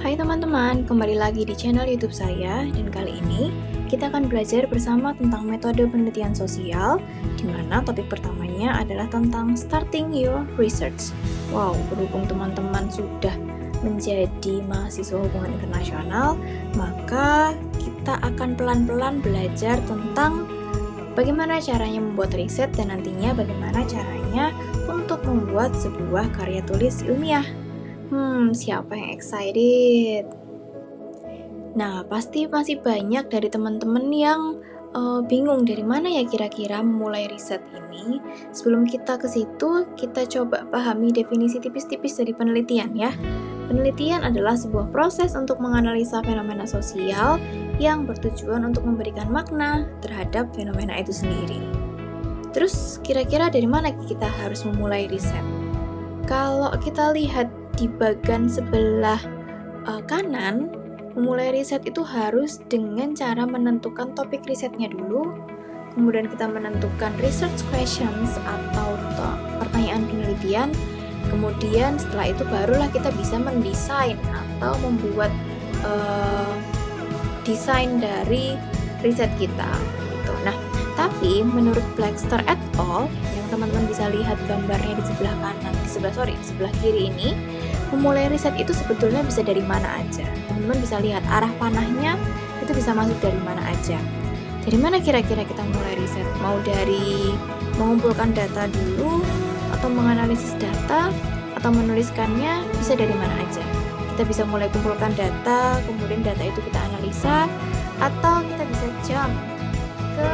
Hai teman-teman, kembali lagi di channel YouTube saya dan kali ini kita akan belajar bersama tentang metode penelitian sosial di mana topik pertamanya adalah tentang starting your research. Wow, berhubung teman-teman sudah menjadi mahasiswa hubungan internasional, maka kita akan pelan-pelan belajar tentang bagaimana caranya membuat riset dan nantinya bagaimana caranya untuk membuat sebuah karya tulis ilmiah. Siapa yang excited? Nah, pasti masih banyak dari teman-teman yang bingung dari mana ya kira-kira memulai riset ini. Sebelum kita ke situ, kita coba pahami definisi tipis-tipis dari penelitian ya. Penelitian adalah sebuah proses untuk menganalisa fenomena sosial yang bertujuan untuk memberikan makna terhadap fenomena itu sendiri. Terus, kira-kira dari mana kita harus memulai riset? Kalau kita lihat di bagian sebelah kanan, memulai riset itu harus dengan cara menentukan topik risetnya dulu, kemudian kita menentukan research questions atau pertanyaan penelitian, kemudian setelah itu barulah kita bisa mendesain atau membuat desain dari riset kita gitu. Nah, tapi menurut Blackster et al. Yang teman-teman bisa lihat gambarnya di sebelah kanan, di sebelah kiri ini, memulai riset itu sebetulnya bisa dari mana aja. Teman-teman bisa lihat arah panahnya itu bisa masuk dari mana aja. Dari mana kira-kira kita mulai riset? Mau dari mengumpulkan data dulu, atau menganalisis data, atau menuliskannya, bisa dari mana aja. Kita bisa mulai kumpulkan data, kemudian data itu kita analisa, atau kita bisa jump ke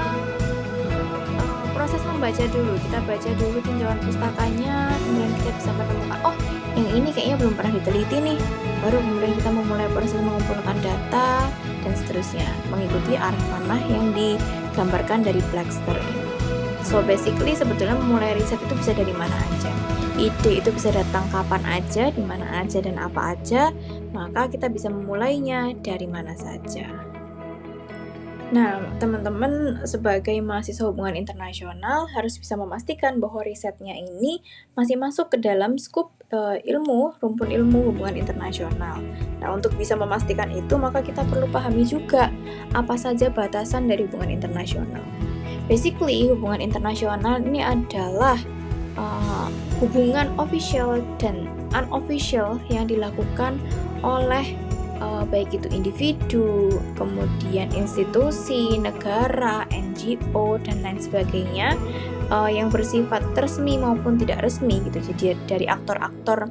proses membaca dulu. Kita baca dulu tinjauan pustakanya, kemudian kita bisa menemukan, oh yang ini kayaknya belum pernah diteliti nih, baru kemudian kita memulai proses mengumpulkan data dan seterusnya mengikuti arah panah yang digambarkan dari Blackster ini. So basically sebetulnya memulai riset itu bisa dari mana aja. Ide itu bisa datang kapan aja, di mana aja dan apa aja, maka kita bisa memulainya dari mana saja. Nah, teman-teman sebagai mahasiswa hubungan internasional harus bisa memastikan bahwa risetnya ini masih masuk ke dalam skup rumpun ilmu hubungan internasional. Nah, untuk bisa memastikan itu, maka kita perlu pahami juga apa saja batasan dari hubungan internasional. Basically, hubungan internasional ini adalah hubungan official dan unofficial yang dilakukan oleh baik itu individu, kemudian institusi, negara, NGO, dan lain sebagainya yang bersifat resmi maupun tidak resmi gitu. Jadi dari aktor-aktor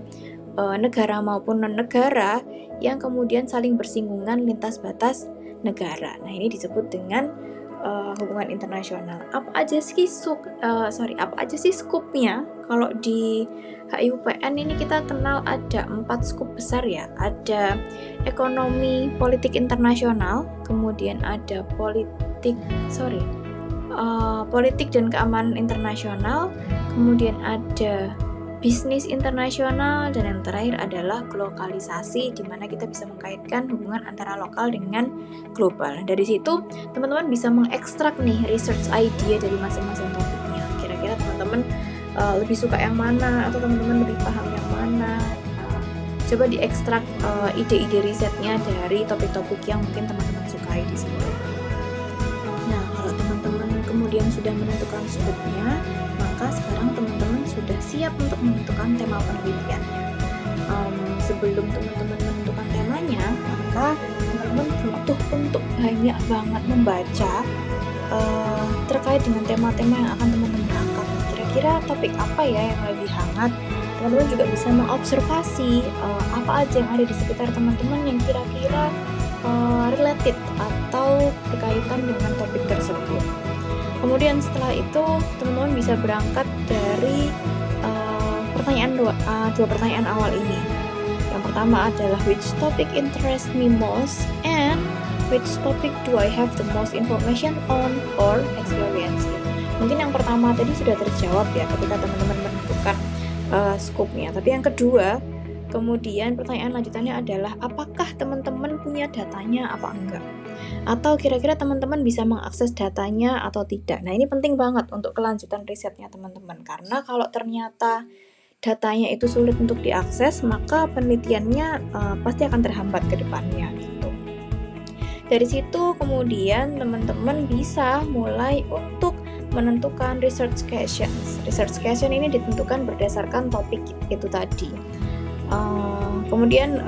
negara maupun non-negara yang kemudian saling bersinggungan lintas batas negara. Nah, ini disebut dengan hubungan internasional. Apa aja sih skupnya? Kalau di HIUPN ini kita kenal ada 4 skup besar ya. Ada ekonomi politik internasional, kemudian ada politik dan keamanan internasional, kemudian ada bisnis internasional, dan yang terakhir adalah globalisasi, di mana kita bisa mengkaitkan hubungan antara lokal dengan global. Dari situ teman-teman bisa mengekstrak nih research idea dari masing-masing topiknya. Kira-kira teman-teman lebih suka yang mana, atau teman-teman lebih paham yang mana? Coba diekstrak ide-ide risetnya dari topik-topik yang mungkin teman-teman sukai di sini. Nah, kalau teman-teman kemudian sudah menentukan skupnya, maka sekarang teman-teman sudah siap untuk menentukan tema penelitiannya. Sebelum teman-teman menentukan temanya, maka teman-teman butuh untuk banyak banget membaca terkait dengan tema-tema yang akan teman-teman angkat. Kira-kira topik apa ya yang lagi hangat? Teman-teman juga bisa mengobservasi apa aja yang ada di sekitar teman-teman yang kira-kira related atau berkaitan dengan topik tersebut. Kemudian setelah itu teman-teman bisa berangkat dari dua pertanyaan awal ini. Yang pertama adalah which topic interest me most and which topic do I have the most information on or experience in. Mungkin yang pertama tadi sudah terjawab ya ketika teman-teman menentukan skupnya. Tapi yang kedua, kemudian pertanyaan lanjutannya adalah apakah teman-teman punya datanya apa enggak? Atau kira-kira teman-teman bisa mengakses datanya atau tidak. Nah, ini penting banget untuk kelanjutan risetnya teman-teman, karena kalau ternyata datanya itu sulit untuk diakses, maka penelitiannya pasti akan terhambat ke depannya gitu. Dari situ kemudian teman-teman bisa mulai untuk menentukan research questions. Research question ini ditentukan berdasarkan topik itu tadi. Kemudian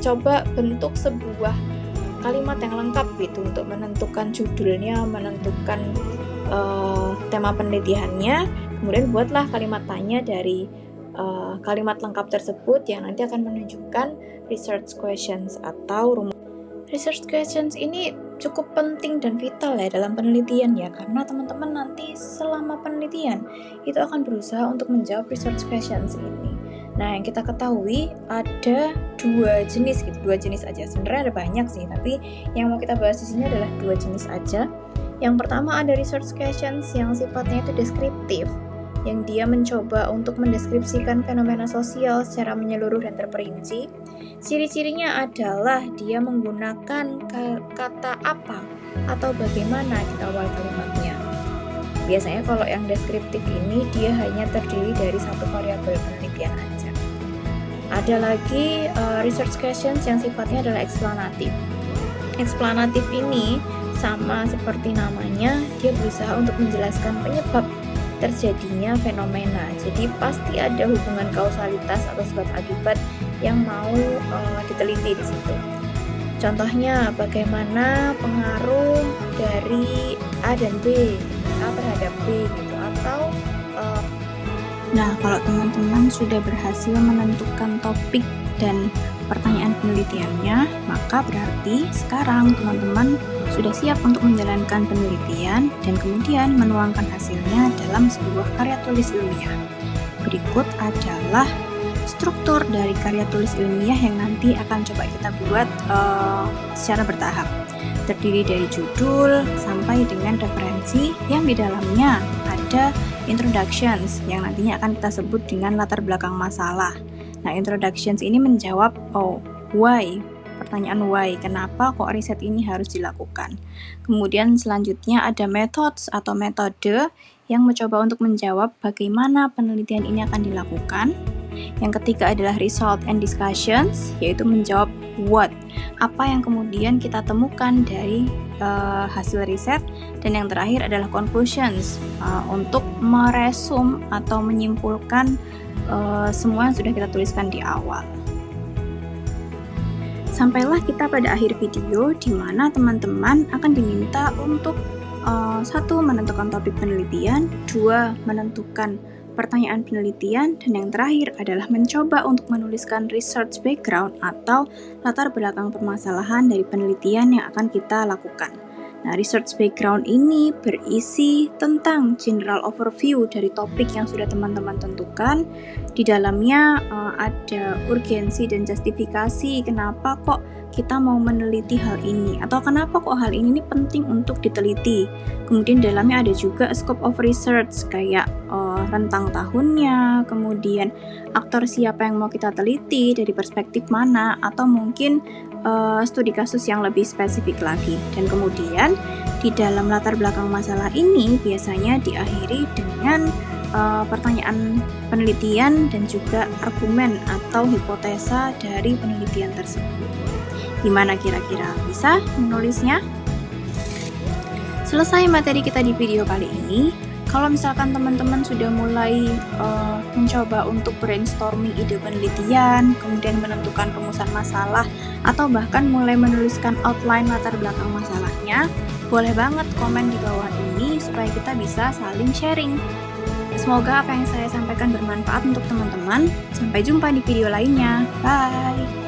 coba bentuk sebuah kalimat yang lengkap gitu untuk menentukan judulnya, menentukan tema penelitiannya. Kemudian buatlah kalimat tanya dari kalimat lengkap tersebut yang nanti akan menunjukkan research questions atau rumus. Research questions ini cukup penting dan vital ya dalam penelitian ya, karena teman-teman nanti selama penelitian itu akan berusaha untuk menjawab research questions ini. Nah, yang kita ketahui ada dua jenis aja. Sebenarnya ada banyak sih, tapi yang mau kita bahas di sini adalah 2 jenis aja. Yang pertama ada research questions yang sifatnya itu deskriptif, yang dia mencoba untuk mendeskripsikan fenomena sosial secara menyeluruh dan terperinci. Ciri-cirinya adalah dia menggunakan kata apa atau bagaimana di awal kalimatnya. Biasanya kalau yang deskriptif ini dia hanya terdiri dari satu variabel penelitian aja. Ada lagi research questions yang sifatnya adalah eksplanatif. Eksplanatif ini sama seperti namanya, dia berusaha untuk menjelaskan penyebab terjadinya fenomena. Jadi pasti ada hubungan kausalitas atau sebab akibat yang mau diteliti di situ. Contohnya bagaimana pengaruh dari A dan B, A terhadap B gitu, atau Nah, kalau teman-teman sudah berhasil menentukan topik dan pertanyaan penelitiannya, maka berarti sekarang teman-teman sudah siap untuk menjalankan penelitian dan kemudian menuangkan hasilnya dalam sebuah karya tulis ilmiah. Berikut adalah struktur dari karya tulis ilmiah yang nanti akan coba kita buat secara bertahap. Terdiri dari judul sampai dengan referensi yang di dalamnya ada introductions yang nantinya akan kita sebut dengan latar belakang masalah. Nah, introductions ini menjawab why, pertanyaan why, kenapa kok riset ini harus dilakukan. Kemudian selanjutnya ada methods atau metode yang mencoba untuk menjawab bagaimana penelitian ini akan dilakukan. Yang ketiga adalah result and discussions, yaitu menjawab what, apa yang kemudian kita temukan dari hasil riset. Dan yang terakhir adalah conclusions, untuk meresum atau menyimpulkan semua yang sudah kita tuliskan di awal. Sampailah kita pada akhir video di mana teman-teman akan diminta untuk 1. menentukan topik penelitian, 2. menentukan pertanyaan penelitian, dan yang terakhir adalah mencoba untuk menuliskan research background atau latar belakang permasalahan dari penelitian yang akan kita lakukan. Nah, research background ini berisi tentang general overview dari topik yang sudah teman-teman tentukan. Di dalamnya ada urgensi dan justifikasi kenapa kok kita mau meneliti hal ini, atau kenapa kok hal ini penting untuk diteliti. Kemudian di dalamnya ada juga scope of research, kayak rentang tahunnya, kemudian aktor siapa yang mau kita teliti, dari perspektif mana, atau mungkin studi kasus yang lebih spesifik lagi. Dan kemudian di dalam latar belakang masalah ini biasanya diakhiri dengan pertanyaan penelitian dan juga argumen atau hipotesa dari penelitian tersebut. Gimana kira-kira bisa menulisnya? Selesai materi kita di video kali ini. Kalau misalkan teman-teman sudah mulai mencoba untuk brainstorming ide penelitian, kemudian menentukan rumusan masalah, atau bahkan mulai menuliskan outline latar belakang masalahnya, boleh banget komen di bawah ini supaya kita bisa saling sharing. Semoga apa yang saya sampaikan bermanfaat untuk teman-teman. Sampai jumpa di video lainnya. Bye!